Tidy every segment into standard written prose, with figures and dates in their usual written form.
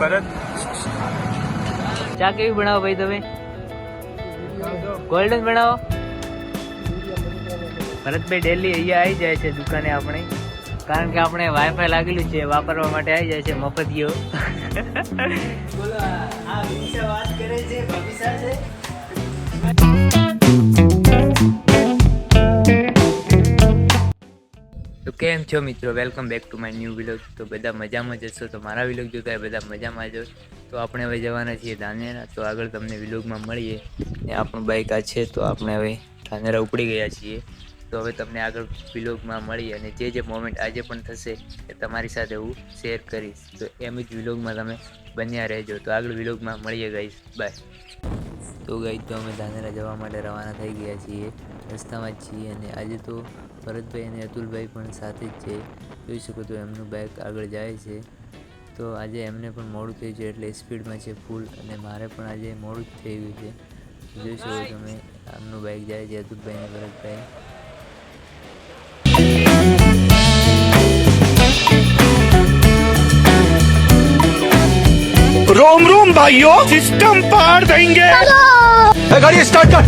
ભરત ચા કેવી બનાવો ભાઈ તમે? ગોલ્ડન બનાવો. ભરતભાઈ ડેલી અહીંયા આવી જાય છે દુકાને આપણે, કારણ કે આપણે વાઈફાઈ લાગેલું છે, વાપરવા માટે આવી જાય છે મફતિયો. બોલો આ વિશા વાત કરે છે ભવિષ્ય છે. તો કેમ છો મિત્રો, welcome back to my new vlog. તો બધા મજામાં જ હશો, તો મારા વિલોગ જોતા બધા મજામાં જ. તો આપણે હવે જવાના છીએ ધાનેરા, તો આગળ તમને વિલોગમાં મળીએ. ને આપણું બાઇક આ છે, તો આપણે હવે ધાનેરા ઉપડી ગયા છીએ. તો હવે તમને આગળ વિલોગમાં મળીએ અને જે મોમેન્ટ આજે પણ થશે એ તમારી સાથે હું શેર કરીશ. તો એમ જ વિલોગમાં તમે બન્યા રહેજો. તો આગળ વિલોગમાં મળીએ ગાઈસ, બાય. તો ગાઈસ, તો અમે ધાનેરા જવા માટે રવાના થઈ ગયા છીએ, રસ્તામાં જ છીએ. અને આજે તો ભરતભાઈ અને અતુલભાઈ પણ સાથે જ છે. જોઈ શકો તો એમનું બાઇક આગળ જાય છે. તો આજે એમને પણ મોડું થયું છે, એટલે સ્પીડમાં છે ફૂલ, અને મારે પણ આજે મોડું જ થઈ ગયું છે. જોઈ શકો તમે આમનું બાઇક જાય છે, અતુલભાઈ અને ભરતભાઈ. रोम रोम भाइयों, सिस्टम पार देंगे. गाड़ी स्टार्ट कर.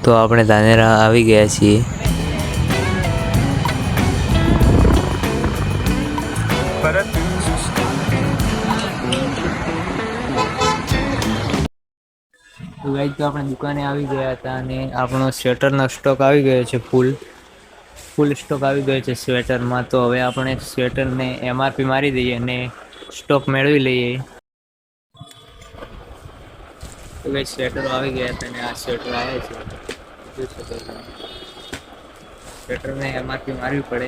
તો આપણે ધાનેરા આવી ગયા છીએ. ભરત તો ગાઈસ, તો આપણે દુકાને આવી ગયા હતા અને આપણો સ્વેટરનો સ્ટોક આવી ગયો છે. ફૂલ સ્ટોક આવી ગયો છે સ્વેટરમાં. તો હવે આપણે સ્વેટરને MRP મારી દઈએ અને સ્ટોક મેળવી લઈએ. તો ગાઈસ, સ્વેટરો આવી ગયા હતા અને આ સ્વેટર આવ્યા છે. જોઈ શકો છો, સ્વેટરને MRP મારવી પડે,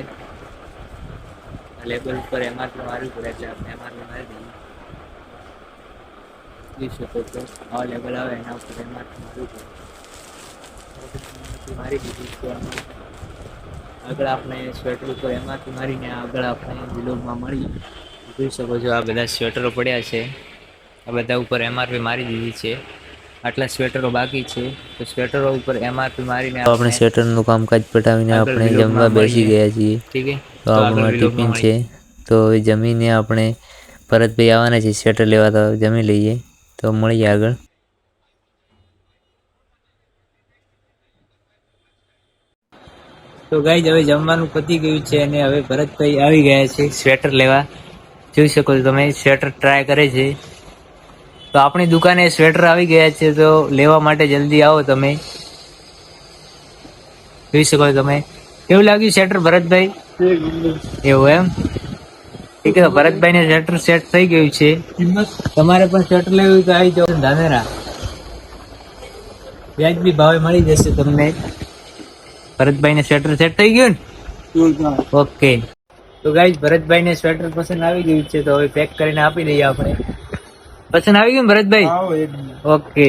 લેબલ ઉપર MRP મારવી પડે, એટલે આપણે MRP મારી દઈએ. જોઈ શકો છો આ લેબલ આવે એના ઉપર MRP મારવું પડે. મારી દીધી છે. આગળ આપણે સ્વેટર ઉપર MRP મારીને આગળ આપણે વિલોગમાં મળીએ. જોઈ શકો છો આ બધા સ્વેટરો પડ્યા છે, આ બધા ઉપર MRP મારી દીધી છે. આટલા સ્વેટરો બાકી છે, તો સ્વેટરો ઉપર MRP મારીને આપણે સ્વેટરનું કામકાજ પટાવીને આપણે જમવા બેસી ગયા છીએ. ઠીક છે, તો આપણું ટિફિન છે. તો હવે જમીને આપણે ભરતભાઈ આવવાના છે સ્વેટર લેવા, તો જમી લઈએ. તો મળીએ આગળ. તો ગાઈસ, હવે જમવાનું પતી ગયું છે અને હવે ભરતભાઈ આવી ગયા છે સ્વેટર લેવા. જોઈ શકો છો તમે સ્વેટર ટ્રાય કરે છે. તો આપણી દુકાને સ્વેટર આવી ગયા છે, તો લેવા માટે જલ્દી આવો તમે. જોઈ શકો છો તમે. કેવું લાગ્યું સ્વેટર ભરતભાઈ? એવું એમ? ઠીક છે, ભરતભાઈ ને સ્વેટર સેટ થઈ ગયું છે. તમારે પણ સ્વેટર લેવું હોય તો આવી જાઓ ધાનેરા, વ્યાજબી ભાવે મળી જશે તમને. ભરતભાઈ ને સ્વેટર સેટ થઈ ગયું ને? ઓકે. તો ગાઈસ, ભરતભાઈ ને સ્વેટર પસંદ આવી ગયું છે, તો હવે પેક કરીને આપી દઈએ આપણે. પસંદ આવી ગયું ભરતભાઈ? ઓકે.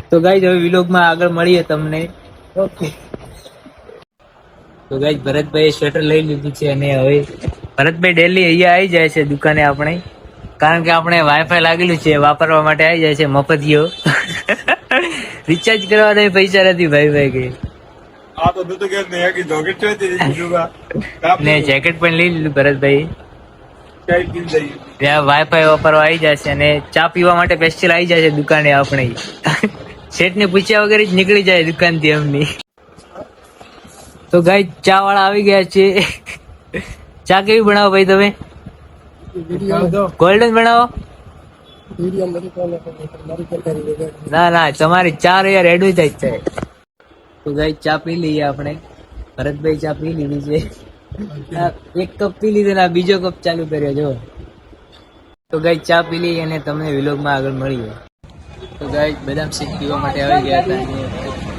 તો ગાઈસ, હવે વિલોગમાં આગળ મળીએ તમને. ઓકે. તો ગાઈસ, ભરતભાઈ સ્વેટર લઈ લીધું છે અને હવે ભરતભાઈ ડેલી અહીંયા આવી જાય છે દુકાને આપણે, કારણ કે આપણે વાઈફાઈ લાગેલું છે, વાપરવા માટે આવી જાય છે મફતિયો. રિચાર્જ કરવા દે પૈસા નથી ભાઈ કે. આ તો દૂધ કે નયા કી જોકેટ છે તેરી જુગા ને જેકેટ પણ લઈ લીધું ભરતભાઈ. ચાય પી જઈએ. ત્યાં વાઈફાઈ વાપરવા આવી જાય છે અને ચા પીવા માટે સ્પેશિયલ આવી જાય છે દુકાને આપણે. શેઠ ને પૂછ્યા વગર જ નીકળી જાય દુકાનથી એમની. તો ગાઈસ, ચા વાળા આવી ગયા છે. ચા કેવી બનાવો ભાઈ તમે? ગોલ્ડન બનાવો. ના ના, તમારી ચા યાર એડવર્ટાઈઝ છે. તો ગાઈસ, ચા પી લઈએ આપણે. ભરતભાઈ ચા પી લીધી છે. એક કપ પી લીધો ને બીજો કપ ચાલુ કર્યો જો. તો ગાઈસ, ચા પી લઈએ અને તમને વિલોગમાં આગળ મળીએ. તો ગાઈસ, બદામ શેક પીવા માટે આવી ગયા હતા અને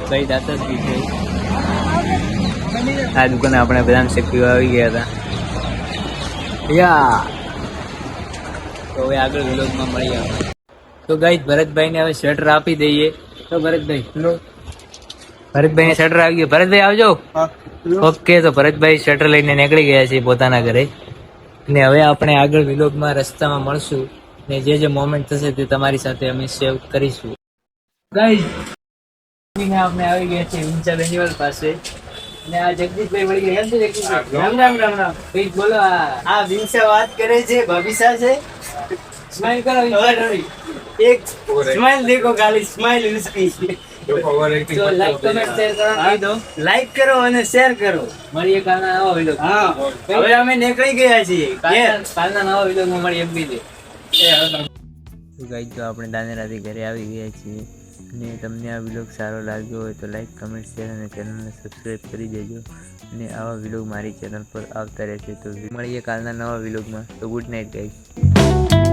ભાઈ દાતા જ પીધે. આ દુકાને આપણે બદામ શેક પીવા આવી ગયા હતા. યા તો હવે આગળ વિલોગમાં મળીએ આપણે. તો ગાઈસ, ભરતભાઈને હવે સ્વેટર આપી દઈએ. તો ભરતભાઈ ને સ્વેટર આવી ગયું. ભરતભાઈ આવજો. ઓકે. તો ભરતભાઈ સ્વેટર લઈને નીકળી ગયા છે પોતાના ઘરે. ને હવે આપણે આગળ વિલોગમાં રસ્તામાં મળશું ને જે મોમેન્ટ થશે તે તમારી સાથે અમે શેર કરીશું. ગાઈસ, આપણે આવી ગયા છે વિંચા બેનીવાલ પાસે. અને આ જગદીશભાઈ મળી ગયા. કેમ છે જગદીશભાઈ? રામ રામ રામ રામ. કંઈક બોલો. આ વિંસા વાત કરે છે, ભવિષ્ય છે. સ્માઈલ કરો વિંસાભાઈ. એક સ્માઈલ દેખો, ખાલી સ્માઈલ ઉસકી. તો લાઈક કમેન્ટ શેર કરો કહી દો. લાઈક કરો અને શેર કરો. મળીએ કાલના નવા વિલોગ. હા, હવે અમે નીકળી ગયા છીએ. કાલના નવા વિલોગમાં મળીએ બીજે. તો ગાઈસ, તો આપણે દાનેરાથી ઘરે આવી ગયા છીએ અને તમને આ વિલોગ સારો લાગ્યો હોય તો લાઈક કમેન્ટ શેર અને ચેનલને સબસ્ક્રાઈબ કરી દેજો. અને આવા વિલોગ મારી ચેનલ પર આવતા રહેશે. તો મળીએ કાલના નવા વિલોગમાં. તો ગુડ નાઇટ ગાઈસ.